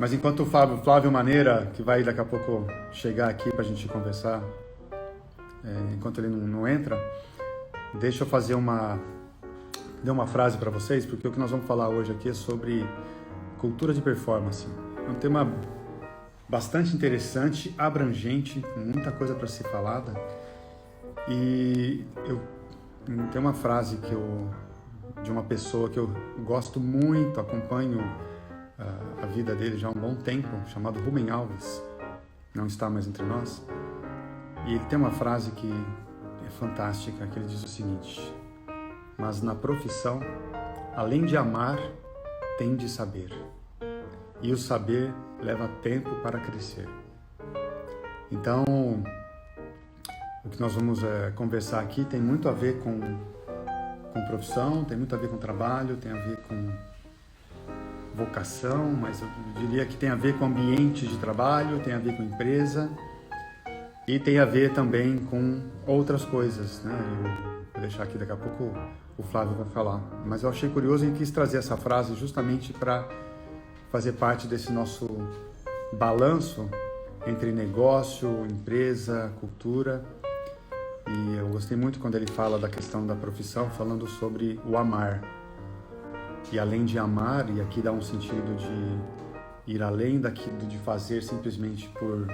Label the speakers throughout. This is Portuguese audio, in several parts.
Speaker 1: Mas enquanto o Flávio Maneira, que vai daqui a pouco chegar aqui para a gente conversar, enquanto ele não entra, deixa eu fazer ler uma frase para vocês, porque o que nós vamos falar hoje aqui é sobre cultura de performance. É um tema bastante interessante, abrangente, com muita coisa para ser falada. E tem uma frase de uma pessoa que eu gosto muito, acompanho a vida dele já há um bom tempo, chamado Rubem Alves, não está mais entre nós. E ele tem uma frase que é fantástica, que ele diz o seguinte: mas na profissão, além de amar, tem de saber. E o saber leva tempo para crescer. Então, o que nós vamos conversar aqui tem muito a ver com profissão, tem muito a ver com trabalho, tem a ver com vocação, mas eu diria que tem a ver com ambiente de trabalho, tem a ver com empresa e tem a ver também com outras coisas, né? Eu vou deixar aqui, daqui a pouco o Flávio vai falar. Mas eu achei curioso e quis trazer essa frase justamente para fazer parte desse nosso balanço entre negócio, empresa, cultura. E eu gostei muito quando ele fala da questão da profissão, falando sobre o amar. E além de amar, e aqui dá um sentido de ir além daquilo de fazer simplesmente por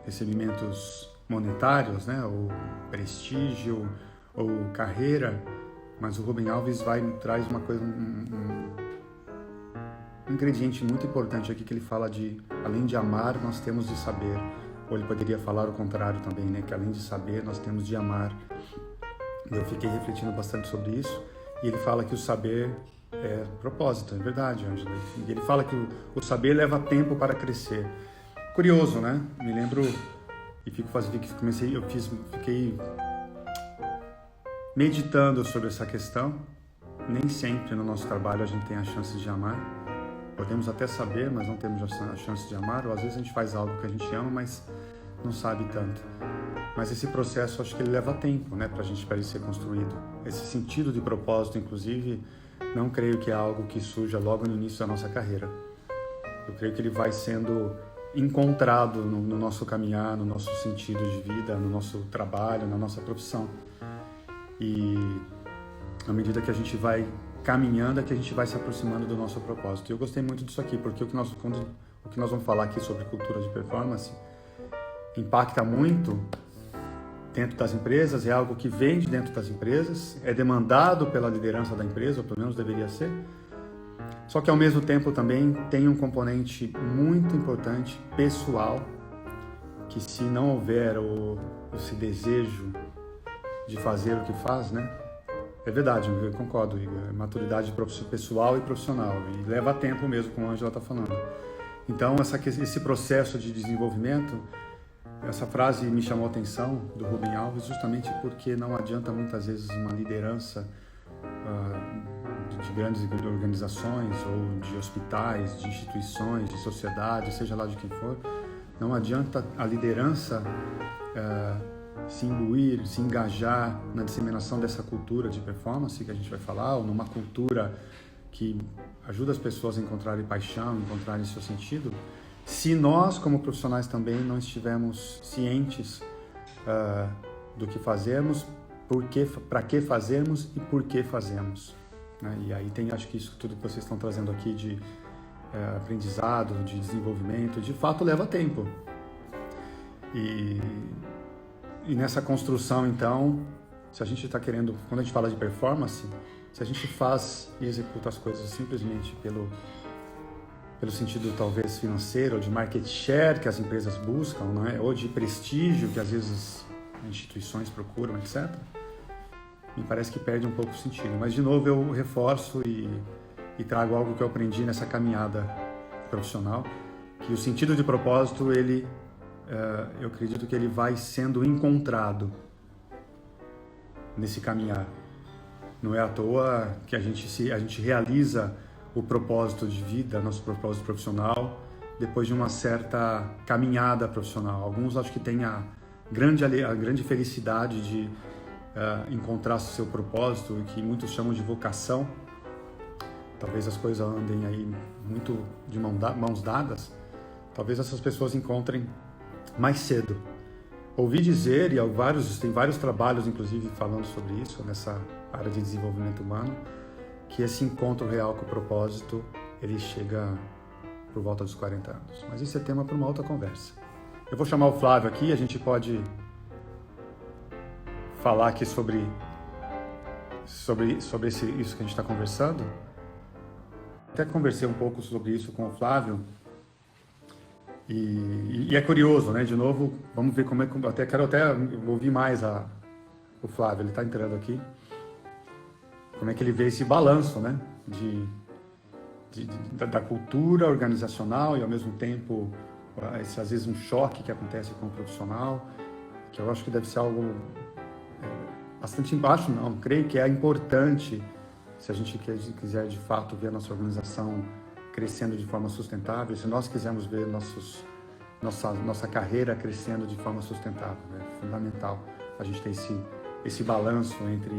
Speaker 1: recebimentos monetários, né, ou prestígio, ou carreira, mas o Rubem Alves traz uma coisa, um ingrediente muito importante aqui, que ele fala de, além de amar, nós temos de saber. Ou ele poderia falar o contrário também, né, que além de saber, nós temos de amar. Eu fiquei refletindo bastante sobre isso, e ele fala que o saber é propósito, é verdade, Ângela. E ele fala que o saber leva tempo para crescer. Curioso, né? Me lembro, e fiquei meditando sobre essa questão. Nem sempre no nosso trabalho a gente tem a chance de amar. Podemos até saber, mas não temos a chance de amar. Ou às vezes a gente faz algo que a gente ama, mas não sabe tanto. Mas esse processo, acho que ele leva tempo, né, para ele ser construído. Esse sentido de propósito, inclusive, não creio que é algo que surja logo no início da nossa carreira. Eu creio que ele vai sendo encontrado no nosso caminhar, no nosso sentido de vida, no nosso trabalho, na nossa profissão. E à medida que a gente vai caminhando, é que a gente vai se aproximando do nosso propósito. E eu gostei muito disso aqui, porque o que nós vamos falar aqui sobre cultura de performance impacta muito dentro das empresas, é algo que vem de dentro das empresas, é demandado pela liderança da empresa, ou pelo menos deveria ser. Só que ao mesmo tempo também tem um componente muito importante, pessoal, que se não houver esse desejo de fazer o que faz, né? É verdade, eu concordo, Igor, é maturidade pessoal e profissional, e leva tempo mesmo, como a Ângela está falando. Então, esse processo de desenvolvimento, essa frase me chamou a atenção do Rubem Alves, justamente porque não adianta muitas vezes uma liderança de grandes organizações ou de hospitais, de instituições, de sociedade, seja lá de quem for, não adianta a liderança se imbuir, se engajar na disseminação dessa cultura de performance que a gente vai falar, ou numa cultura que ajuda as pessoas a encontrarem paixão, encontrarem seu sentido, se nós, como profissionais também, não estivermos cientes do que fazemos, para que fazemos e por que fazemos, né? E aí tem, acho que isso tudo que vocês estão trazendo aqui de aprendizado, de desenvolvimento, de fato leva tempo. E nessa construção, então, se a gente está querendo, quando a gente fala de performance, se a gente faz e executa as coisas simplesmente pelo sentido talvez financeiro, ou de market share que as empresas buscam, né? Ou de prestígio que às vezes instituições procuram, etc., me parece que perde um pouco o sentido. Mas, de novo, eu reforço e trago algo que eu aprendi nessa caminhada profissional, que o sentido de propósito, eu acredito que ele vai sendo encontrado nesse caminhar. Não é à toa que a gente realiza o propósito de vida, nosso propósito profissional, depois de uma certa caminhada profissional. Alguns acho que têm a grande felicidade de encontrar seu propósito, que muitos chamam de vocação, talvez as coisas andem aí muito de mãos dadas, talvez essas pessoas encontrem mais cedo. Ouvi dizer, e tem vários trabalhos, inclusive, falando sobre isso, nessa área de desenvolvimento humano, que esse encontro real com o propósito, ele chega por volta dos 40 anos. Mas isso é tema para uma outra conversa. Eu vou chamar o Flávio aqui, a gente pode falar aqui sobre isso que a gente está conversando. Até conversei um pouco sobre isso com o Flávio. E é curioso, né? De novo, vamos ver como é que... Quero até ouvir mais o Flávio, ele está entrando aqui. Como é que ele vê esse balanço, né? Da cultura organizacional e, ao mesmo tempo, às vezes um choque que acontece com o profissional, que eu acho que deve ser algo bastante embaixo, não. Creio que é importante, se a gente quiser, de fato, ver a nossa organização crescendo de forma sustentável, se nós quisermos ver nossa carreira crescendo de forma sustentável. É fundamental a gente ter esse balanço entre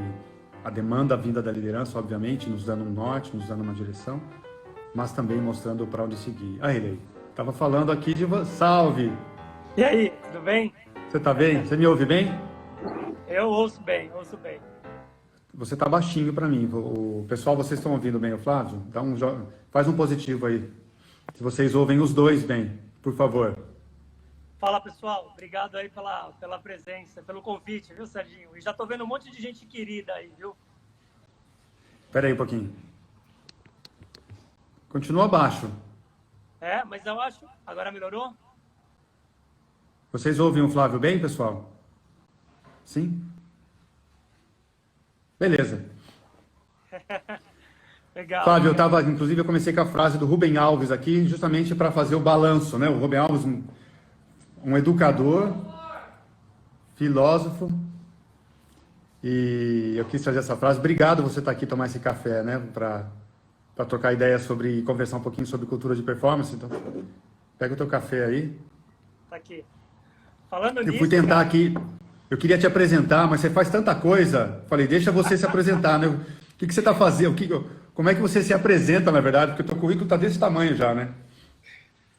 Speaker 1: a demanda vinda da liderança, obviamente, nos dando um norte, nos dando uma direção, mas também mostrando para onde seguir. Aí, Lei, estava falando aqui de... Salve!
Speaker 2: E aí, tudo bem?
Speaker 1: Você está bem? Você me ouve bem?
Speaker 2: Eu ouço bem, ouço bem.
Speaker 1: Você está baixinho para mim. O pessoal, vocês estão ouvindo bem o Flávio? Faz um positivo aí. Se vocês ouvem os dois bem, por favor.
Speaker 2: Fala, pessoal. Obrigado aí pela presença, pelo convite, viu, Serginho? E já tô vendo um monte de gente querida aí, viu?
Speaker 1: Espera aí um pouquinho. Continua baixo.
Speaker 2: É, mas eu acho... Agora melhorou?
Speaker 1: Vocês ouvem o Flávio bem, pessoal? Sim? Beleza.
Speaker 2: Legal.
Speaker 1: Flávio, inclusive, eu comecei com a frase do Rubem Alves aqui, justamente para fazer o balanço, né? O Rubem Alves, um educador, filósofo, e eu quis trazer essa frase. Obrigado você estar aqui tomar esse café, né? Para trocar ideias e conversar um pouquinho sobre cultura de performance. Então, pega o teu café aí.
Speaker 2: Tá aqui. Falando
Speaker 1: Eu
Speaker 2: nisso,
Speaker 1: fui tentar
Speaker 2: cara...
Speaker 1: aqui, eu queria te apresentar, mas você faz tanta coisa. Falei, deixa você se apresentar, né? O que você está fazendo? Como é que você se apresenta, na verdade? Porque o teu currículo está desse tamanho já, né?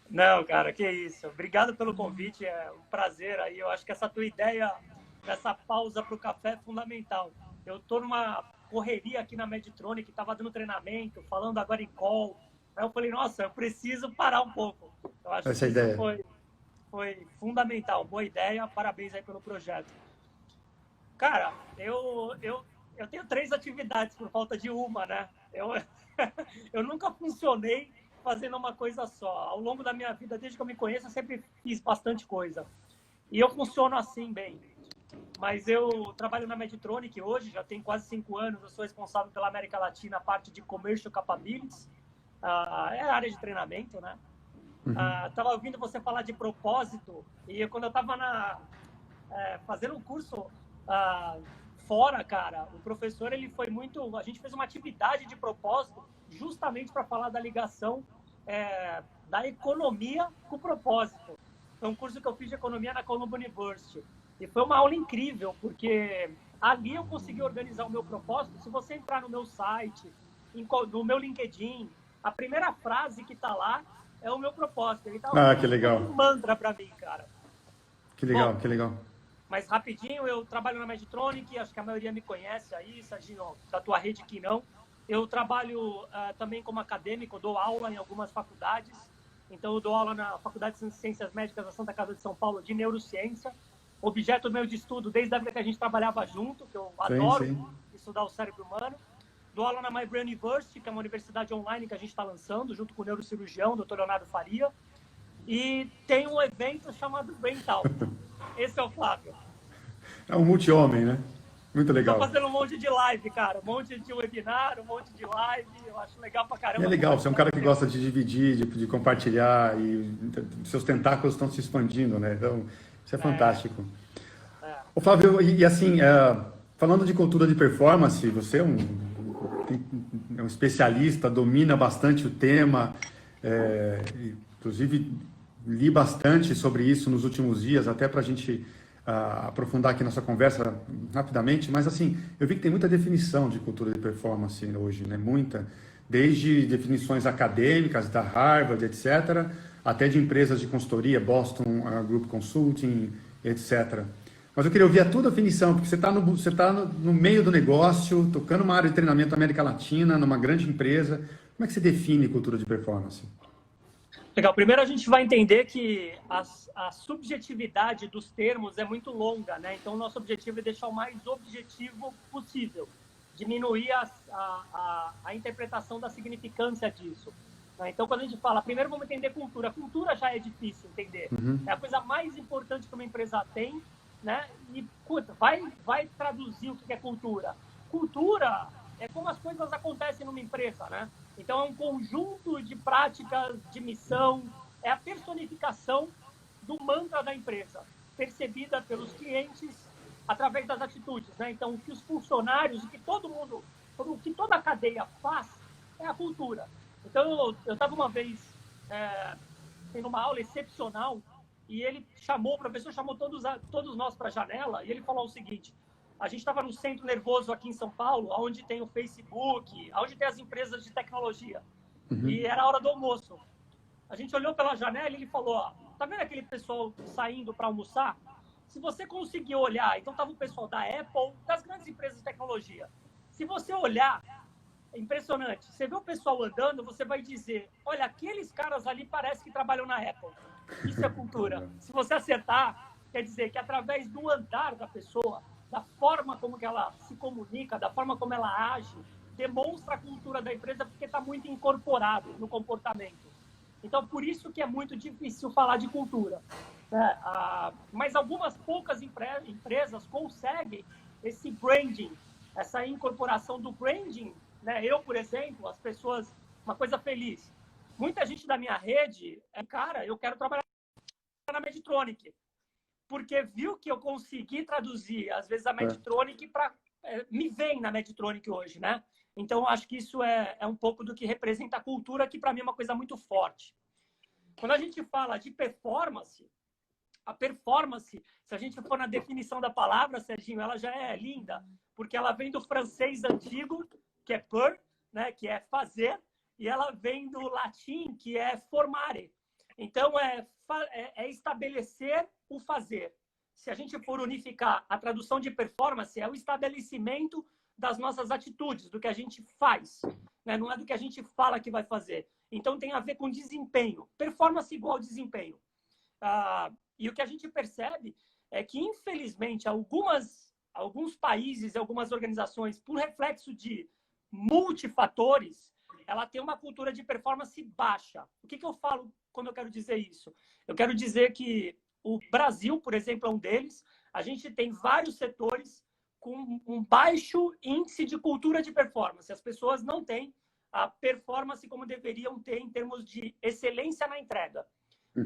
Speaker 2: Não, cara, que isso. Obrigado pelo convite, é um prazer aí. Eu acho que essa tua ideia, dessa pausa para o café é fundamental. Eu tô numa correria aqui na Medtronic, estava dando treinamento, falando agora em call. Aí eu falei, nossa, eu preciso parar um pouco. Eu acho
Speaker 1: Essa
Speaker 2: que
Speaker 1: ideia.
Speaker 2: isso foi fundamental. Boa ideia, parabéns aí pelo projeto. Cara, eu tenho 3 atividades por falta de uma, né? Eu nunca funcionei fazendo uma coisa só. Ao longo da minha vida, desde que eu me conheço, eu sempre fiz bastante coisa. E eu funciono assim bem. Mas eu trabalho na Medtronic hoje, já tem quase 5 anos. Eu sou responsável pela América Latina, a parte de Commercial Capabilities. É a área de treinamento, né? Estava ouvindo você falar de propósito. E quando eu estava fazendo um curso fora, cara, o professor, ele foi muito... A gente fez uma atividade de propósito justamente para falar da ligação da economia com o propósito. Foi um curso que eu fiz de economia na Columbia University. E foi uma aula incrível, porque ali eu consegui organizar o meu propósito. Se você entrar no meu site, no meu LinkedIn, a primeira frase que está lá é o meu propósito. Ele tá
Speaker 1: que legal.
Speaker 2: Um mantra para mim, cara.
Speaker 1: Que legal,
Speaker 2: Bom,
Speaker 1: que legal.
Speaker 2: Mas rapidinho, eu trabalho na Medtronic, acho que a maioria me conhece aí, Serginho, da tua rede que não. Eu trabalho também como acadêmico, dou aula em algumas faculdades. Então, eu dou aula na Faculdade de Ciências Médicas da Santa Casa de São Paulo, de neurociência. Objeto meu de estudo desde a época que a gente trabalhava junto, que eu adoro estudar o cérebro humano. Dou aula na My Brain University, que é uma universidade online que a gente está lançando, junto com o neurocirurgião, Dr. Leonardo Faria. E tem um evento chamado Brain Talk. Esse é o Flávio.
Speaker 1: É um multi-homem, né? Muito legal.
Speaker 2: Estou fazendo um monte de live, cara. Um monte de webinar, um monte de live. Eu acho legal pra caramba.
Speaker 1: É legal, você é um cara que gosta de dividir, de compartilhar, e seus tentáculos estão se expandindo, né? Então, isso é fantástico. Ô, Flávio, e assim, falando de cultura de performance, você é um especialista, domina bastante o tema, inclusive li bastante sobre isso nos últimos dias, até para a gente aprofundar aqui nossa conversa rapidamente, mas assim, eu vi que tem muita definição de cultura de performance hoje, né? Muita, desde definições acadêmicas da Harvard, etc., até de empresas de consultoria, Boston Group Consulting, etc. Mas eu queria ouvir a tua definição, porque você tá no meio do negócio, tocando uma área de treinamento na América Latina, numa grande empresa. Como é que você define cultura de performance?
Speaker 2: Legal. Primeiro a gente vai entender que a subjetividade dos termos é muito longa, né? Então, o nosso objetivo é deixar o mais objetivo possível, diminuir a interpretação da significância disso. Né? Então, quando a gente fala, primeiro vamos entender cultura. Cultura já é difícil entender. É a coisa mais importante que uma empresa tem, né? E, puta, vai traduzir o que é cultura. Cultura é como as coisas acontecem numa empresa, né? Então, é um conjunto de práticas, de missão, é a personificação do mantra da empresa, percebida pelos clientes através das atitudes, né? Então, o que os funcionários, o que todo mundo, o que toda a cadeia faz é a cultura. Então, eu estava uma vez tendo uma aula excepcional e o professor chamou todos nós para a janela e ele falou o seguinte: a gente estava no centro nervoso aqui em São Paulo, onde tem o Facebook, onde tem as empresas de tecnologia. E era a hora do almoço. A gente olhou pela janela e ele falou, ó, tá vendo aquele pessoal saindo para almoçar? Se você conseguir olhar, então estava o pessoal da Apple, das grandes empresas de tecnologia. Se você olhar, é impressionante. Você vê o pessoal andando, você vai dizer, olha, aqueles caras ali parece que trabalham na Apple. Isso é cultura. Se você acertar, quer dizer que através do andar da pessoa, da forma como que ela se comunica, da forma como ela age, demonstra a cultura da empresa porque está muito incorporado no comportamento. Então, por isso que é muito difícil falar de cultura. Né? Mas algumas poucas empresas conseguem esse branding, essa incorporação do branding. Né? Eu, por exemplo, as pessoas, uma coisa feliz. Muita gente da minha rede cara, eu quero trabalhar na Medtronic. Porque viu que eu consegui traduzir, às vezes, a Medtronic para... me vem na Medtronic hoje, né? Então, acho que isso é um pouco do que representa a cultura, que para mim é uma coisa muito forte. Quando a gente fala de performance, a performance, se a gente for na definição da palavra, Serginho, ela já é linda, porque ela vem do francês antigo, que é per, né? Que é fazer, e ela vem do latim, que é formare. Então, é estabelecer o fazer. Se a gente for unificar, a tradução de performance é o estabelecimento das nossas atitudes, do que a gente faz, né? Não é do que a gente fala que vai fazer. Então, tem a ver com desempenho. Performance igual desempenho. E o que a gente percebe é que, infelizmente, alguns países e algumas organizações, por reflexo de multifatores, ela tem uma cultura de performance baixa. O que eu falo quando eu quero dizer isso? Eu quero dizer que o Brasil, por exemplo, é um deles. A gente tem vários setores com um baixo índice de cultura de performance. As pessoas não têm a performance como deveriam ter em termos de excelência na entrega.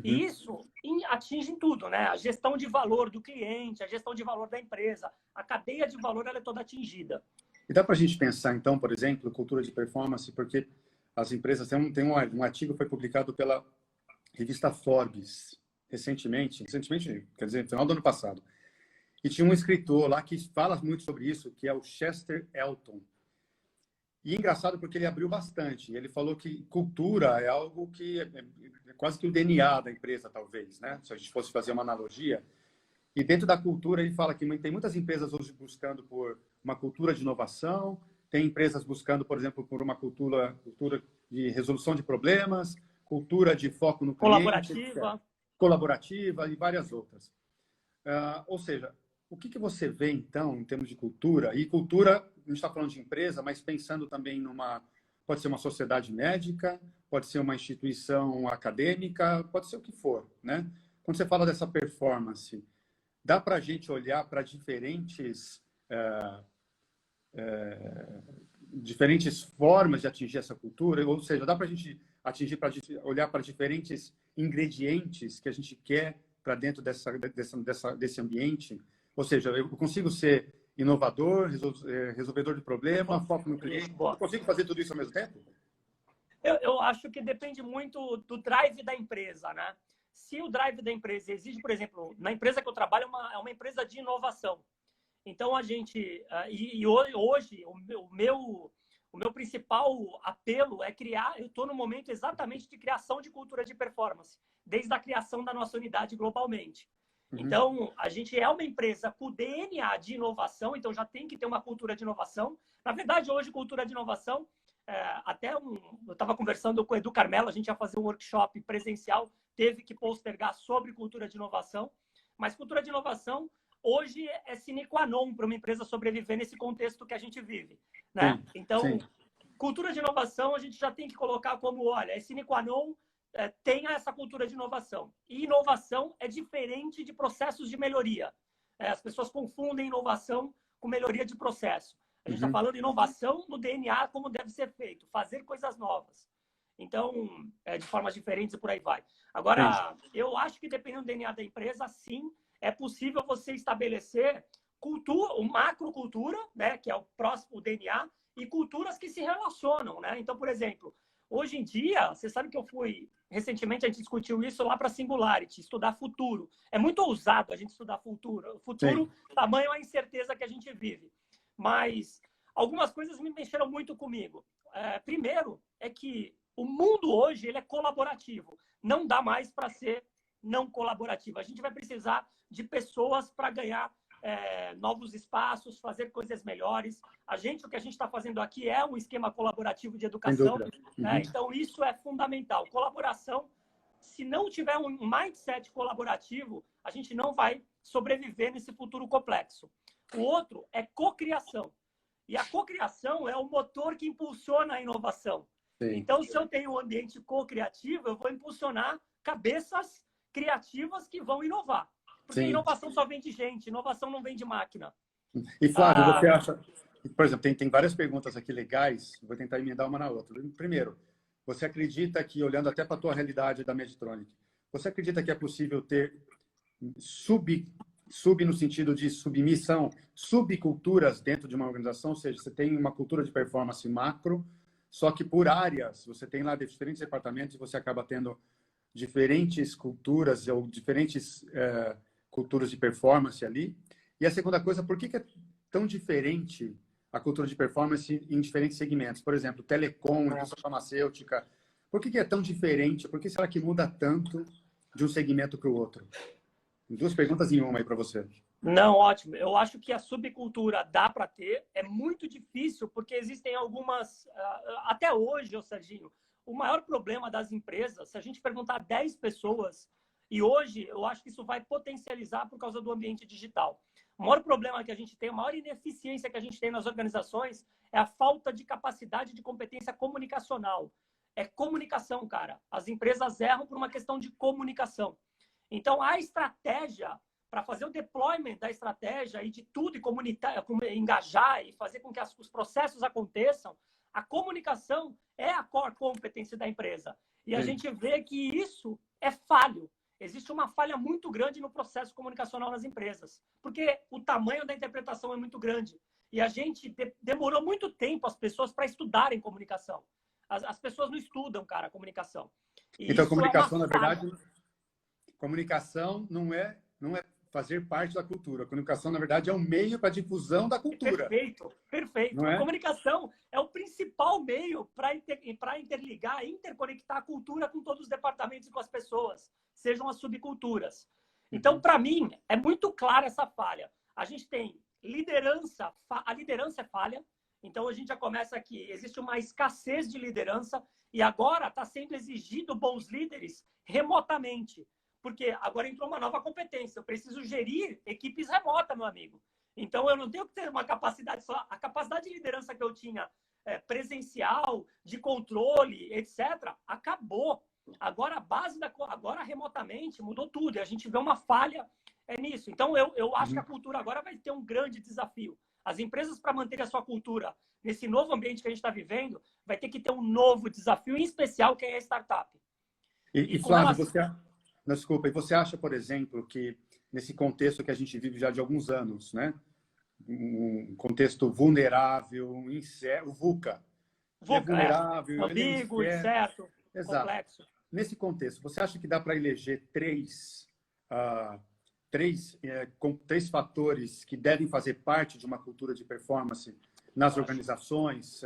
Speaker 2: E isso atinge em tudo, né? A gestão de valor do cliente, a gestão de valor da empresa, a cadeia de valor ela é toda atingida.
Speaker 1: E dá para a gente pensar, então, por exemplo, cultura de performance, porque as empresas... Tem um artigo que foi publicado pela revista Forbes recentemente, quer dizer, no final do ano passado. E tinha um escritor lá que fala muito sobre isso, que é o Chester Elton. E é engraçado porque ele abriu bastante. Ele falou que cultura é algo que é quase que o DNA da empresa, talvez, né? Se a gente fosse fazer uma analogia. E dentro da cultura, ele fala que tem muitas empresas hoje buscando por uma cultura de inovação, tem empresas buscando, por exemplo, por uma cultura de resolução de problemas, cultura de foco no cliente, colaborativa e várias outras. Ou seja, o que você vê, então, em termos de cultura? E cultura, a gente está falando de empresa, mas pensando também pode ser uma sociedade médica, pode ser uma instituição acadêmica, pode ser o que for, né? Quando você fala dessa performance, dá para a gente olhar para diferentes formas de atingir essa cultura? Ou seja, dá para a gente olhar para diferentes ingredientes que a gente quer para dentro desse ambiente? Ou seja, eu consigo ser inovador, resolvedor de problema, foco no cliente. Eu consigo fazer tudo isso ao mesmo tempo?
Speaker 2: Eu acho que depende muito do drive da empresa, né? Se o drive da empresa exige, por exemplo, na empresa que eu trabalho é uma empresa de inovação. Então, a gente... hoje, o meu principal apelo é criar, eu estou no momento exatamente de criação de cultura de performance, desde a criação da nossa unidade globalmente. Então, a gente é uma empresa com DNA de inovação, então já tem que ter uma cultura de inovação. Na verdade, hoje, cultura de inovação, eu estava conversando com o Edu Carmelo, a gente ia fazer um workshop presencial, teve que postergar sobre cultura de inovação, mas cultura de inovação hoje é sine qua non para uma empresa sobreviver nesse contexto que a gente vive, né?
Speaker 1: Sim,
Speaker 2: então,
Speaker 1: sim.
Speaker 2: Cultura de inovação a gente já tem que colocar como, olha, é sine qua non, tenha essa cultura de inovação. E inovação é diferente de processos de melhoria. As pessoas confundem inovação com melhoria de processo. A gente está falando de inovação no DNA, como deve ser feito, fazer coisas novas. Então, de formas diferentes e por aí vai. Agora, eu acho que dependendo do DNA da empresa, sim, é possível você estabelecer cultura, uma macrocultura, né, que é o próximo DNA, e culturas que se relacionam, né? Então, por exemplo, hoje em dia, você sabe que recentemente a gente discutiu isso lá para Singularity, estudar futuro. É muito ousado a gente estudar futuro. O futuro, tamanho a incerteza que a gente vive. Mas algumas coisas me mexeram muito comigo. Primeiro, é que o mundo hoje ele é colaborativo. Não dá mais para ser não colaborativo. A gente vai precisar de pessoas para ganhar novos espaços, fazer coisas melhores. O que a gente está fazendo aqui é um esquema colaborativo de educação. Então, isso é fundamental. Colaboração, se não tiver um mindset colaborativo, a gente não vai sobreviver nesse futuro complexo. O outro é cocriação. E a cocriação é o motor que impulsiona a inovação. Então, se eu tenho um ambiente co-criativo, eu vou impulsionar cabeças criativas que vão inovar. Porque inovação só vem de gente, inovação não vem de máquina.
Speaker 1: E, Flávio, você acha... Por exemplo, tem várias perguntas aqui legais, vou tentar emendar uma na outra. Primeiro, você acredita que, olhando até para a tua realidade da Medtronic, você acredita que é possível ter sub no sentido de submissão, subculturas dentro de uma organização? Ou seja, você tem uma cultura de performance macro, só que por áreas, você tem lá diferentes departamentos e você acaba tendo diferentes culturas ou diferentes culturas de performance ali. E a segunda coisa, por que é tão diferente a cultura de performance em diferentes segmentos? Por exemplo, telecom, indústria farmacêutica. Por que é tão diferente? Por que será que muda tanto de um segmento para o outro? Duas perguntas em uma aí para você.
Speaker 2: Não, ótimo. Eu acho que a subcultura dá para ter. É muito difícil, porque existem algumas... Até hoje, Serginho, o maior problema das empresas, se a gente perguntar a 10 pessoas, e hoje eu acho que isso vai potencializar por causa do ambiente digital. O maior problema que a gente tem, a maior ineficiência que a gente tem nas organizações é a falta de capacidade de competência comunicacional. É comunicação, cara. As empresas erram por uma questão de comunicação. Então, a estratégia, para fazer o deployment da estratégia e de tudo, e engajar e fazer com que os processos aconteçam, a comunicação é a core competence da empresa. E a gente vê que isso é falho. Existe uma falha muito grande no processo comunicacional nas empresas, porque o tamanho da interpretação é muito grande. E a gente demorou muito tempo as pessoas para estudarem comunicação. As pessoas não estudam, cara, comunicação.
Speaker 1: E então, comunicação, na verdade, comunicação não é fazer parte da cultura. A comunicação, na verdade, é um meio para a difusão da cultura.
Speaker 2: Perfeito, perfeito. A comunicação é o principal meio para interligar, interconectar a cultura com todos os departamentos e com as pessoas, sejam as subculturas. Então, para mim, é muito clara essa falha. A gente tem liderança, a liderança é falha, então a gente já começa aqui, existe uma escassez de liderança e agora está sendo exigido bons líderes remotamente. Porque agora entrou uma nova competência. Eu preciso gerir equipes remotas, meu amigo. Então, eu não tenho que ter uma capacidade só. A capacidade de liderança que eu tinha presencial, de controle, etc., acabou. Agora, a base agora remotamente mudou tudo. E a gente vê uma falha nisso. Então, eu acho que a cultura agora vai ter um grande desafio. As empresas, para manter a sua cultura nesse novo ambiente que a gente está vivendo, vai ter que ter um novo desafio, em especial, que é a startup.
Speaker 1: E Flávio, desculpa, e você acha, por exemplo, que nesse contexto que a gente vive já de alguns anos, né? Um contexto vulnerável, o VUCA. É vulnerável,
Speaker 2: ambíguo, incerto, complexo.
Speaker 1: Nesse contexto, você acha que dá para eleger três fatores que devem fazer parte de uma cultura de performance nas organizações?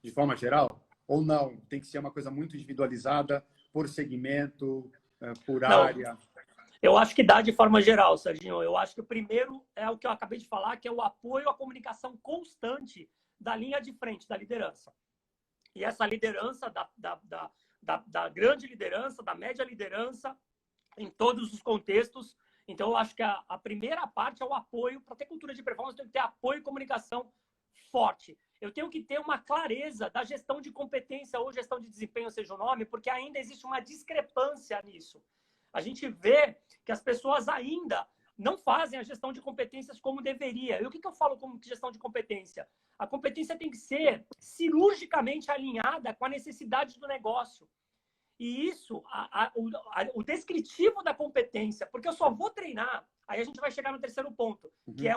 Speaker 1: de forma geral? Ou não? Tem que ser uma coisa muito individualizada, por segmento, por área?
Speaker 2: Eu acho que dá de forma geral, Serginho. Eu acho que o primeiro é o que eu acabei de falar, que é o apoio à comunicação constante da linha de frente, da liderança. E essa liderança, da grande liderança, da média liderança, em todos os contextos. Então, eu acho que a primeira parte é o apoio. Para ter cultura de performance, tem que ter apoio e comunicação forte. Eu tenho que ter uma clareza da gestão de competência ou gestão de desempenho, seja o nome, porque ainda existe uma discrepância nisso. A gente vê que as pessoas ainda não fazem a gestão de competências como deveria. E o que eu falo como gestão de competência? A competência tem que ser cirurgicamente alinhada com a necessidade do negócio. E isso, o descritivo da competência, porque eu só vou treinar, aí a gente vai chegar no terceiro ponto, que é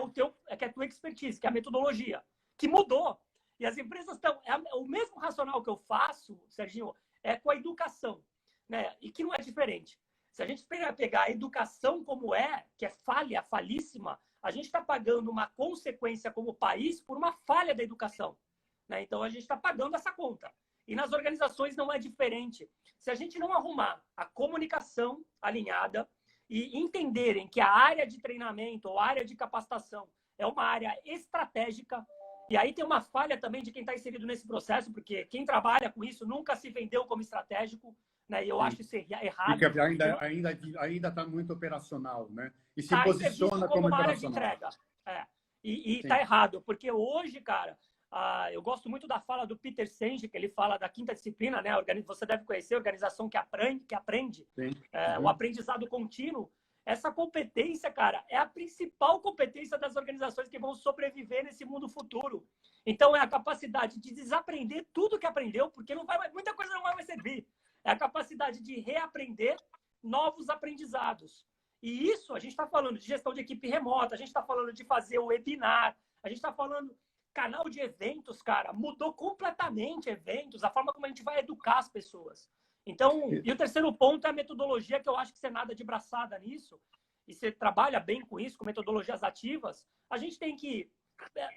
Speaker 2: que é a tua expertise, que é a metodologia, que mudou. E as empresas estão... o mesmo racional que eu faço, Serginho, é com a educação, né? E que não é diferente. Se a gente pegar a educação como que é falíssima, a gente está pagando uma consequência como país por uma falha da educação, né? Então, a gente está pagando essa conta. E nas organizações não é diferente. Se a gente não arrumar a comunicação alinhada e entenderem que a área de treinamento ou área de capacitação é uma área estratégica, e aí tem uma falha também de quem está inserido nesse processo, porque quem trabalha com isso nunca se vendeu como estratégico, né? E eu acho isso errado.
Speaker 1: Porque ainda está muito operacional, né? E se
Speaker 2: Tá
Speaker 1: posiciona
Speaker 2: como uma área de
Speaker 1: operacional.
Speaker 2: entrega. E tá errado, porque hoje, cara, eu gosto muito da fala do Peter Senge, que ele fala da quinta disciplina, né? Você deve conhecer, organização que aprende, o aprendizado contínuo. Essa competência, cara, é a principal competência das organizações que vão sobreviver nesse mundo futuro. Então, é a capacidade de desaprender tudo que aprendeu, porque muita coisa não vai mais servir. É a capacidade de reaprender novos aprendizados. E isso, a gente está falando de gestão de equipe remota, a gente está falando de fazer o webinar, a gente está falando... Canal de eventos, cara, mudou completamente eventos, a forma como a gente vai educar as pessoas. Então, e o terceiro ponto é a metodologia, que eu acho que você nada de braçada nisso, e você trabalha bem com isso, com metodologias ativas. A gente tem que...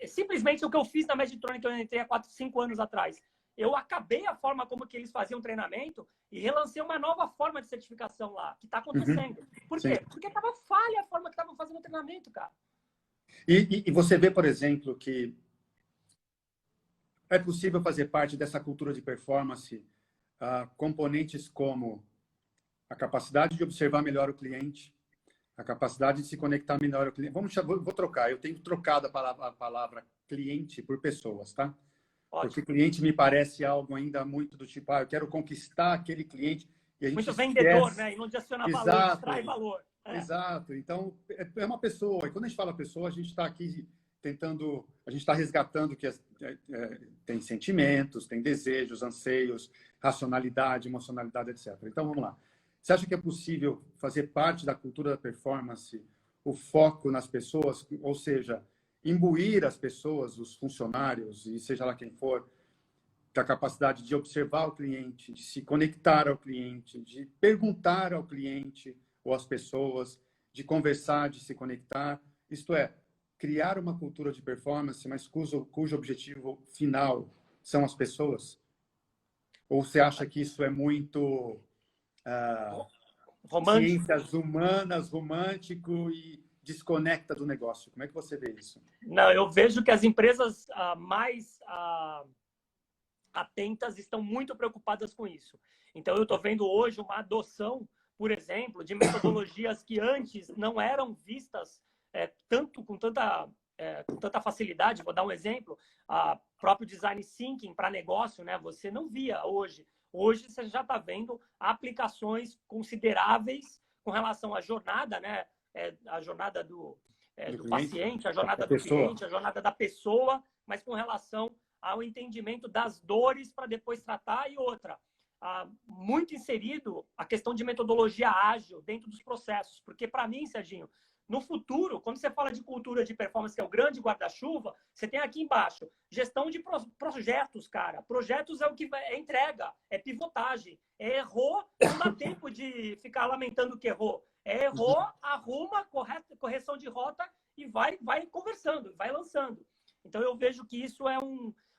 Speaker 2: simplesmente o que eu fiz na Medtronic, que eu entrei há 4, 5 anos atrás. Eu acabei a forma como que eles faziam treinamento e relancei uma nova forma de certificação lá, que está acontecendo. Por quê?
Speaker 1: Sim.
Speaker 2: Porque estava falha a forma que estavam fazendo o treinamento, cara.
Speaker 1: E você vê, por exemplo, que é possível fazer parte dessa cultura de performance componentes como a capacidade de observar melhor o cliente, a capacidade de se conectar melhor ao cliente. Vou trocar. Eu tenho trocado a palavra cliente por pessoas, tá?
Speaker 2: Ótimo.
Speaker 1: Porque cliente me parece algo ainda muito do tipo, eu quero conquistar aquele cliente. E a gente
Speaker 2: muito vendedor, né? E não adiciona valor, extrai valor.
Speaker 1: Exato. Então, é uma pessoa. E quando a gente fala pessoa, a gente está aqui tentando... A gente está resgatando que tem sentimentos, tem desejos, anseios, racionalidade, emocionalidade, etc. Então, vamos lá. Você acha que é possível fazer parte da cultura da performance o foco nas pessoas, ou seja, imbuir as pessoas, os funcionários, e seja lá quem for, da capacidade de observar o cliente, de se conectar ao cliente, de perguntar ao cliente ou às pessoas, de conversar, de se conectar. Isto é, criar uma cultura de performance, mas cujo objetivo final são as pessoas? Ou você acha que isso é muito ciências humanas, romântico e desconecta do negócio? Como é que você vê isso?
Speaker 2: Não, eu vejo que as empresas mais atentas estão muito preocupadas com isso. Então, eu estou vendo hoje uma adoção, por exemplo, de metodologias que antes não eram vistas com tanta facilidade. Vou dar um exemplo, próprio design thinking para negócio, né? Você não via hoje. Hoje você já está vendo aplicações consideráveis com relação à jornada, né? A jornada do paciente, a jornada do cliente, a jornada da pessoa, mas com relação ao entendimento das dores para depois tratar. E outra, muito inserido a questão de metodologia ágil dentro dos processos. Porque, para mim, Serginho, no futuro, quando você fala de cultura de performance, que é o grande guarda-chuva, você tem aqui embaixo gestão de projetos, cara. Projetos é o que é entrega, é pivotagem. Errou, não dá tempo de ficar lamentando que errou. Errou, arruma, correção de rota e vai conversando, vai lançando. Então, eu vejo que isso é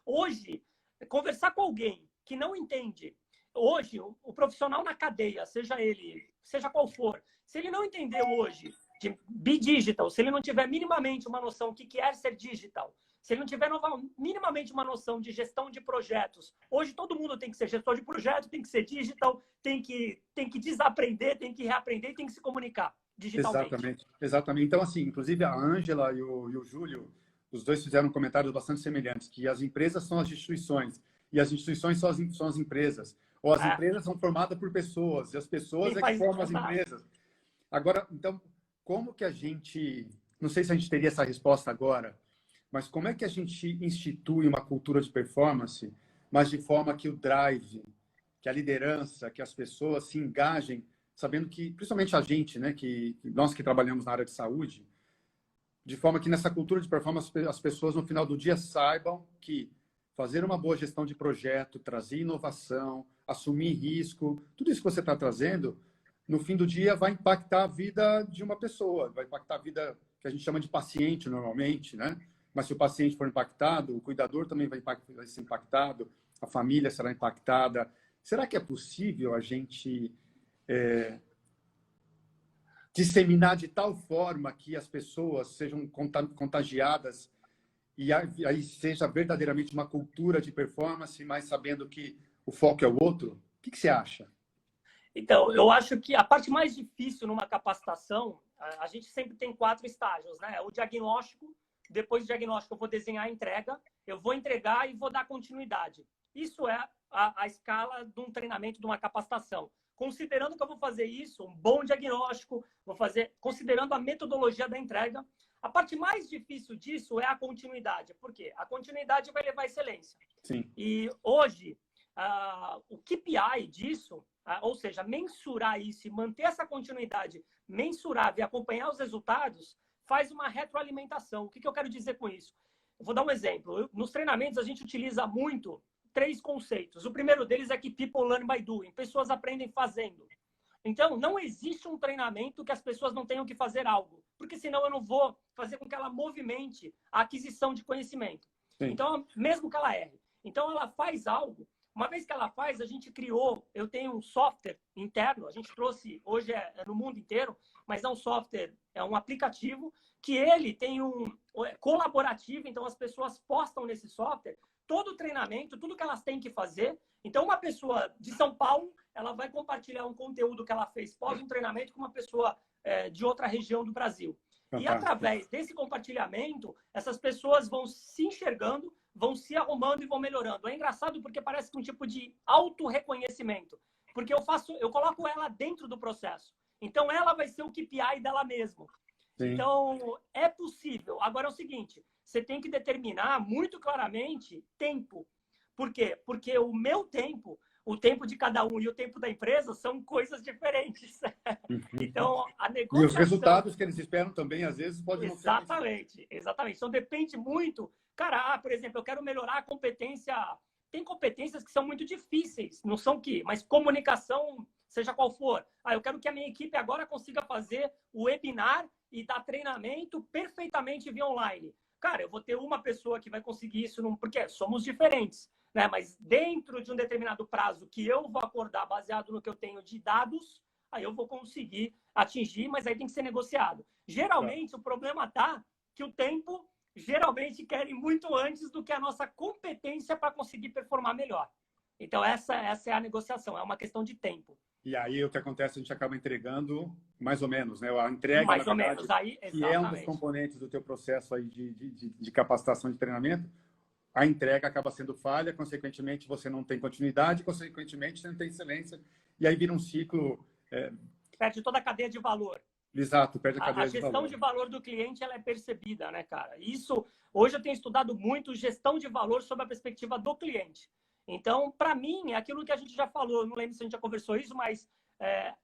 Speaker 2: hoje, conversar com alguém que não entende, hoje, o profissional na cadeia, seja ele, seja qual for, se ele não entender hoje de digital, se ele não tiver minimamente uma noção do que é ser digital, se ele não tiver minimamente uma noção de gestão de projetos, hoje todo mundo tem que ser gestor de projeto, tem que ser digital, tem que desaprender, tem que reaprender e tem que se comunicar digitalmente.
Speaker 1: Exatamente, exatamente. Então, assim, inclusive a Ângela e o Júlio, os dois fizeram comentários bastante semelhantes, que as empresas são as instituições e as instituições são as empresas. Ou as empresas são formadas por pessoas e as pessoas que formam as empresas. Agora, então, como que a gente... Não sei se a gente teria essa resposta agora, mas como é que a gente institui uma cultura de performance, mas de forma que o drive, que a liderança, que as pessoas se engajem, sabendo que, principalmente a gente, né, que nós que trabalhamos na área de saúde, de forma que nessa cultura de performance as pessoas no final do dia saibam que fazer uma boa gestão de projeto, trazer inovação, assumir risco, tudo isso que você está trazendo, no fim do dia vai impactar a vida de uma pessoa, vai impactar a vida que a gente chama de paciente normalmente, né? Mas se o paciente for impactado, o cuidador também vai ser impactado, a família será impactada. Será que é possível a gente disseminar de tal forma que as pessoas sejam contagiadas e aí seja verdadeiramente uma cultura de performance, mas sabendo que o foco é o outro? O que você acha?
Speaker 2: Então, eu acho que a parte mais difícil numa capacitação, a gente sempre tem 4 estágios, né? O diagnóstico, depois do diagnóstico eu vou desenhar a entrega, eu vou entregar e vou dar continuidade. Isso é a escala de um treinamento, de uma capacitação. Considerando que eu vou fazer isso, um bom diagnóstico, vou fazer, considerando a metodologia da entrega, a parte mais difícil disso é a continuidade. Por quê? A continuidade vai levar à excelência.
Speaker 1: Sim.
Speaker 2: E hoje, o KPI disso, ou seja, mensurar isso e manter essa continuidade mensurável e acompanhar os resultados, faz uma retroalimentação. O que eu quero dizer com isso? Eu vou dar um exemplo. Nos treinamentos, a gente utiliza muito 3 conceitos. O primeiro deles é que people learn by doing. Pessoas aprendem fazendo. Então, não existe um treinamento que as pessoas não tenham que fazer algo, porque senão eu não vou fazer com que ela movimente a aquisição de conhecimento. Sim. Então, mesmo que ela erre. Então, ela faz algo. Uma vez que ela faz, a gente criou, eu tenho um software interno, a gente trouxe, hoje é no mundo inteiro, mas é um software, é um aplicativo, que ele tem colaborativo, então as pessoas postam nesse software todo o treinamento, tudo que elas têm que fazer. Então, uma pessoa de São Paulo, ela vai compartilhar um conteúdo que ela fez pós um treinamento com uma pessoa de outra região do Brasil. E através desse compartilhamento, essas pessoas vão se enxergando, vão se arrumando e vão melhorando. É engraçado porque parece que um tipo de auto-reconhecimento. Porque eu coloco ela dentro do processo. Então, ela vai ser o KPI dela mesma. Sim. Então, é possível. Agora é o seguinte, você tem que determinar muito claramente tempo. Por quê? Porque o meu tempo, o tempo de cada um e o tempo da empresa são coisas diferentes. Então, a negociação...
Speaker 1: E os resultados que eles esperam também, às vezes, podem não ser...
Speaker 2: Exatamente, exatamente. Então, depende muito... Cara, por exemplo, eu quero melhorar a competência... Tem competências que são muito difíceis, não são mas comunicação, seja qual for. Eu quero que a minha equipe agora consiga fazer o webinar e dar treinamento perfeitamente via online. Cara, eu vou ter uma pessoa que vai conseguir isso, porque somos diferentes, né? Mas dentro de um determinado prazo que eu vou acordar baseado no que eu tenho de dados, aí eu vou conseguir atingir, mas aí tem que ser negociado. Geralmente, o problema que o tempo, geralmente, querem muito antes do que a nossa competência para conseguir performar melhor. Então, essa é a negociação, é uma questão de tempo.
Speaker 1: E aí, o que acontece, a gente acaba entregando mais ou menos, né? A entrega,
Speaker 2: mais ou menos. Aí,
Speaker 1: que é um dos componentes do teu processo aí de capacitação de treinamento, a entrega acaba sendo falha, consequentemente, você não tem continuidade, consequentemente, você não tem excelência, e aí vira um ciclo...
Speaker 2: Perde toda a cadeia de valor.
Speaker 1: Exato, perde a cadeia de valor.
Speaker 2: A gestão de valor do cliente, ela é percebida, né, cara? Isso, hoje eu tenho estudado muito gestão de valor sob a perspectiva do cliente. Então, para mim, é aquilo que a gente já falou, não lembro se a gente já conversou isso, mas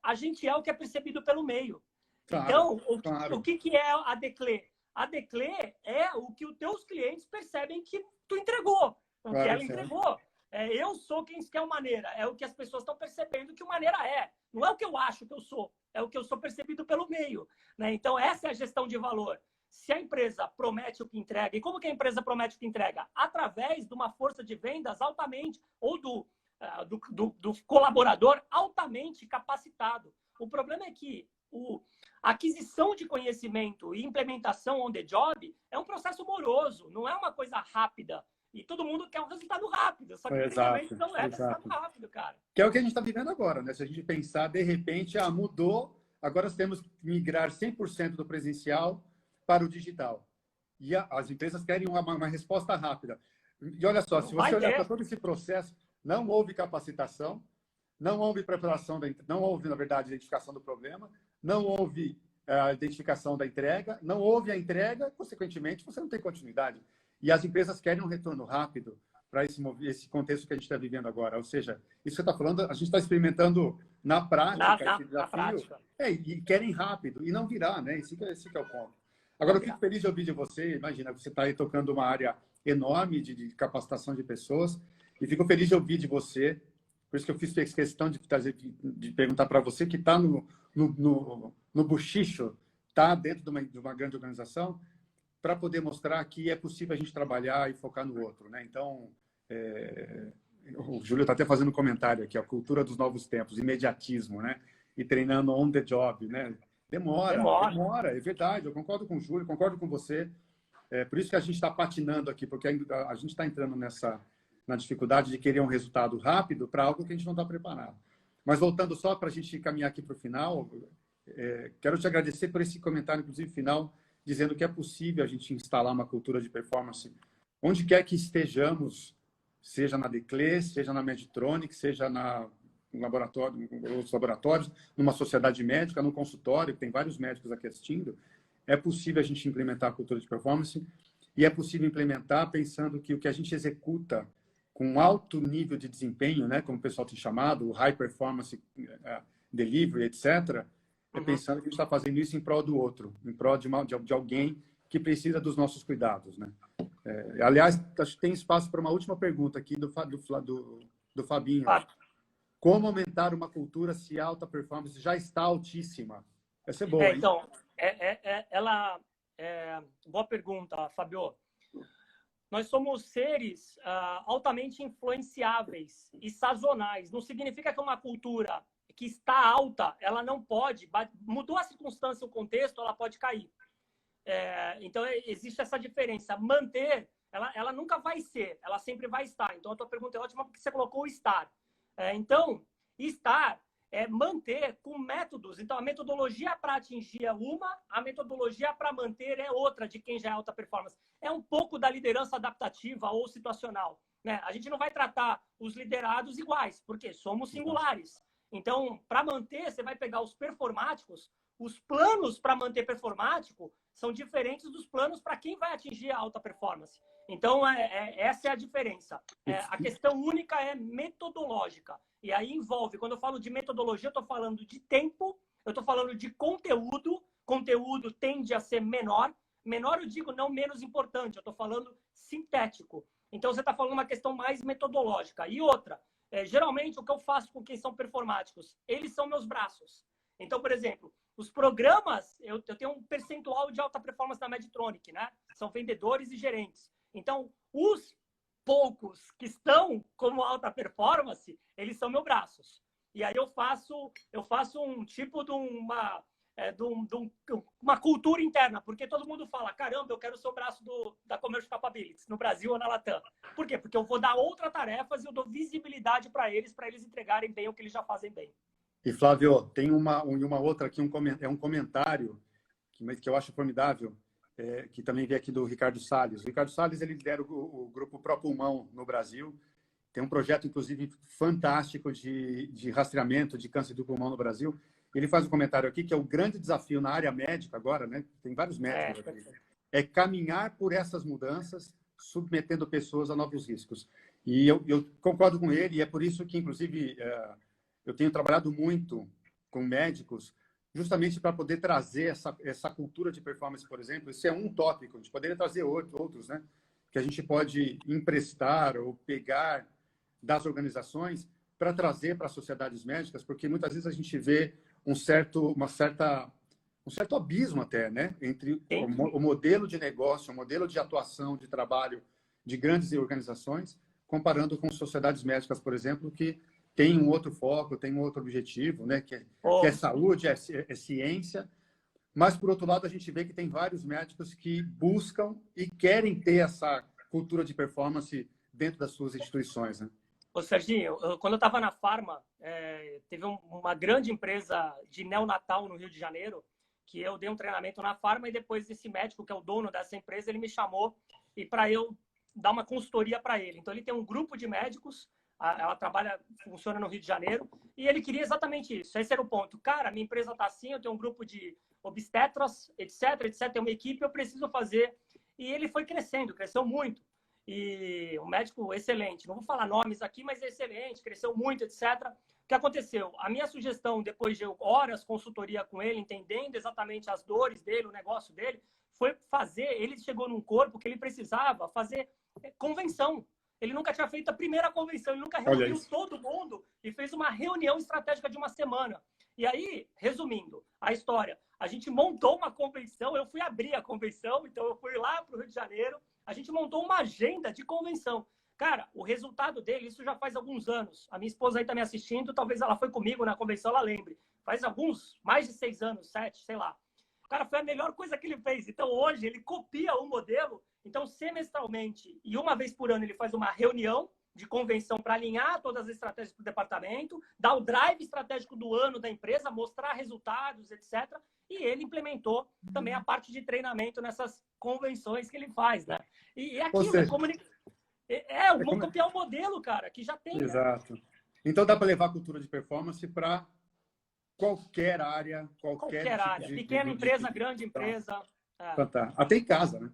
Speaker 2: a gente é o que é percebido pelo meio. Claro, então, o que é a Declé? A Declé é o que os teus clientes percebem que tu entregou, o que ela entregou. Eu sou quem quer o Maneira, é o que as pessoas estão percebendo que o Maneira é. Não é o que eu acho que eu sou, é o que eu sou percebido pelo meio, né? Então, essa é a gestão de valor. se a empresa promete o que entrega, e como que a empresa promete o que entrega? Através de uma força de vendas altamente, ou do colaborador altamente capacitado. O problema é que a aquisição de conhecimento e implementação on the job é um processo moroso, não é uma coisa rápida. E todo mundo quer um resultado rápido, só que infelizmente não é resultado rápido, cara.
Speaker 1: Que é o que a gente está vivendo agora, né? Se a gente pensar, de repente, mudou, agora nós temos que migrar 100% do presencial para o digital. E as empresas querem uma resposta rápida. E olha só, se você olhar para todo esse processo, não houve capacitação, não houve preparação, não houve, na verdade, identificação do problema, não houve a identificação da entrega, não houve a entrega, consequentemente, você não tem continuidade. E as empresas querem um retorno rápido para esse contexto que a gente está vivendo agora. Ou seja, isso que você está falando, a gente está experimentando na prática esse desafio. E querem rápido, e não virá, né? Esse que é o ponto. Agora, eu fico feliz de ouvir de você. Imagina, você está aí tocando uma área enorme de capacitação de pessoas, e fico feliz de ouvir de você. Por isso que eu fiz questão de perguntar para você, que está no buchicho, está dentro de uma grande organização, para poder mostrar que é possível a gente trabalhar e focar no outro, né? Então, o Júlio está até fazendo um comentário aqui, a cultura dos novos tempos, imediatismo, né? E treinando on the job, né? Demora, é verdade. Eu concordo com o Júlio, concordo com você. Por isso que a gente está patinando aqui, porque a gente está entrando na dificuldade de querer um resultado rápido para algo que a gente não está preparado. Mas voltando só para a gente caminhar aqui para o final, quero te agradecer por esse comentário, inclusive final, dizendo que é possível a gente instalar uma cultura de performance onde quer que estejamos, seja na Declé, seja na Medtronic, seja no laboratório, nos laboratórios, numa sociedade médica, num consultório, que tem vários médicos aqui assistindo. É possível a gente implementar a cultura de performance e é possível implementar pensando que o que a gente executa com alto nível de desempenho, né, como o pessoal tem chamado, o high performance delivery, etc., pensando que a gente está fazendo isso em prol do outro, em prol de alguém que precisa dos nossos cuidados, né? Aliás, acho que tem espaço para uma última pergunta aqui do Fabinho. Como aumentar uma cultura se a alta performance já está altíssima? Essa é boa, hein?
Speaker 2: Então, boa pergunta, Fabio. Nós somos seres altamente influenciáveis e sazonais. Não significa que uma cultura que está alta, ela não pode, mudou a circunstância, o contexto, ela pode cair. Então, existe essa diferença. Manter, ela nunca vai ser, ela sempre vai estar. Então, a tua pergunta é ótima porque você colocou o estar. Então, estar é manter com métodos. Então, a metodologia para atingir é uma, a metodologia para manter é outra de quem já é alta performance. É um pouco da liderança adaptativa ou situacional, né? A gente não vai tratar os liderados iguais, porque somos singulares. Então, para manter, você vai pegar os performáticos, os planos para manter performático são diferentes dos planos para quem vai atingir a alta performance. Então, essa é a diferença. A questão única é metodológica. E aí envolve, quando eu falo de metodologia, eu estou falando de tempo, eu estou falando de conteúdo. Conteúdo tende a ser menor. Menor, eu digo, não menos importante. Eu estou falando sintético. Então, você está falando uma questão mais metodológica. E outra, geralmente, o que eu faço com quem são performáticos? Eles são meus braços. Então, por exemplo, os programas, eu tenho um percentual de alta performance na Medtronic, né? São vendedores e gerentes. Então, os poucos que estão como alta performance, eles são meus braços. E aí eu faço um tipo de uma cultura interna, porque todo mundo fala, caramba, eu quero ser o braço da Commercial Capabilities, no Brasil ou na Latam. Por quê? Porque eu vou dar outras tarefas e eu dou visibilidade para eles entregarem bem o que eles já fazem bem.
Speaker 1: E, Flávio, tem uma outra aqui, um comentário que eu acho formidável, que também veio aqui do Ricardo Salles. O Ricardo Salles, ele lidera o grupo Pro Pulmão no Brasil. Tem um projeto, inclusive, fantástico de rastreamento de câncer do pulmão no Brasil. Ele faz um comentário aqui que é o grande desafio na área médica agora, né? Tem vários médicos aqui. É caminhar por essas mudanças, submetendo pessoas a novos riscos. E eu concordo com ele, e é por isso que, inclusive, eu tenho trabalhado muito com médicos justamente para poder trazer essa cultura de performance, por exemplo. Isso é um tópico, a gente poderia trazer outros, né? Que a gente pode emprestar ou pegar das organizações para trazer para as sociedades médicas, porque muitas vezes a gente vê um certo um certo abismo até, né? Entre
Speaker 2: Sim.
Speaker 1: o modelo de negócio, o modelo de atuação, de trabalho de grandes organizações, comparando com sociedades médicas, por exemplo, que tem um outro foco, tem um outro objetivo, né? Que é saúde, é ciência. Mas, por outro lado, a gente vê que tem vários médicos que buscam e querem ter essa cultura de performance dentro das suas instituições, né?
Speaker 2: Ô, Serginho, quando eu estava na Pharma, teve uma grande empresa de neonatal no Rio de Janeiro, que eu dei um treinamento na Pharma e depois esse médico, que é o dono dessa empresa, ele me chamou e para eu dar uma consultoria para ele. Então, ele tem um grupo de médicos, ela funciona no Rio de Janeiro, e ele queria exatamente isso. Esse era o ponto. Cara, minha empresa está assim, eu tenho um grupo de obstetras, etc, tem uma equipe, eu preciso fazer. E ele foi crescendo, cresceu muito. E um médico excelente, não vou falar nomes aqui, mas excelente, cresceu muito, etc. O que aconteceu? A minha sugestão, depois de horas consultoria com ele, entendendo exatamente as dores dele, o negócio dele, foi ele chegou num corpo que ele precisava fazer convenção. Ele nunca tinha feito a primeira convenção, ele nunca reuniu todo mundo e fez uma reunião estratégica de uma semana. E aí, resumindo a história, a gente montou uma convenção, eu fui abrir a convenção, então eu fui lá para o Rio de Janeiro, a gente montou uma agenda de convenção. Cara, o resultado dele, isso já faz alguns anos. A minha esposa aí está me assistindo, talvez ela foi comigo na convenção, ela lembre. Faz mais de 6 anos, 7, sei lá. Cara, foi a melhor coisa que ele fez. Então, hoje, ele copia o modelo. Então, semestralmente e uma vez por ano, ele faz uma reunião de convenção para alinhar todas as estratégias para o departamento, dar o drive estratégico do ano da empresa, mostrar resultados, etc. E ele implementou também a parte de treinamento nessas convenções que ele faz, né? E é aquilo, vamos copiar o modelo, cara, que já tem.
Speaker 1: Exato. Né? Então, dá para levar a cultura de performance para qualquer área,
Speaker 2: qualquer área. Pequena empresa, grande empresa.
Speaker 1: Fantástico. Até em casa, né?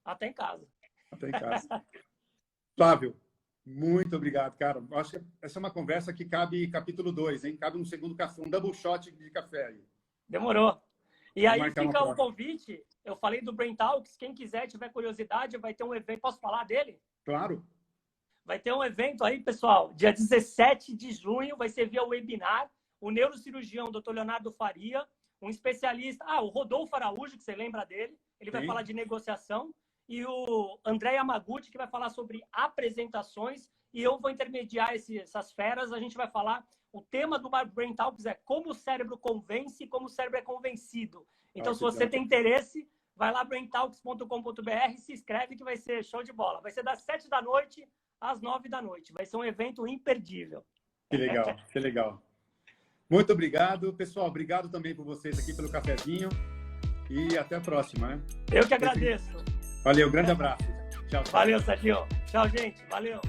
Speaker 2: Até em casa.
Speaker 1: Até em casa. Flávio, muito obrigado, cara. Acho que essa é uma conversa que cabe capítulo 2, hein? Cabe um segundo café, um double shot de café aí.
Speaker 2: Demorou. E aí fica o convite. Eu falei do Brain Talks. Quem quiser, tiver curiosidade, vai ter um evento. Posso falar dele?
Speaker 1: Claro.
Speaker 2: Vai ter um evento aí, pessoal. Dia 17 de junho, vai ser via webinar. O neurocirurgião, Dr. Leonardo Faria, um especialista... o Rodolfo Araújo, que você lembra dele. Ele vai falar de negociação. E o André Yamaguchi, que vai falar sobre apresentações. E eu vou intermediar essas feras. A gente vai falar... O tema do Brain Talks é como o cérebro convence e como o cérebro é convencido. Então, se você tem interesse, vai lá, braintalks.com.br, se inscreve que vai ser show de bola. Vai ser das 7 da noite às 9 da noite. Vai ser um evento imperdível.
Speaker 1: Que legal, que legal. Muito obrigado. Pessoal, obrigado também por vocês aqui pelo cafezinho. E até a próxima. Né?
Speaker 2: Eu que agradeço.
Speaker 1: Valeu, grande abraço. Tchau.
Speaker 2: Valeu, Serginho. Tchau, gente. Valeu.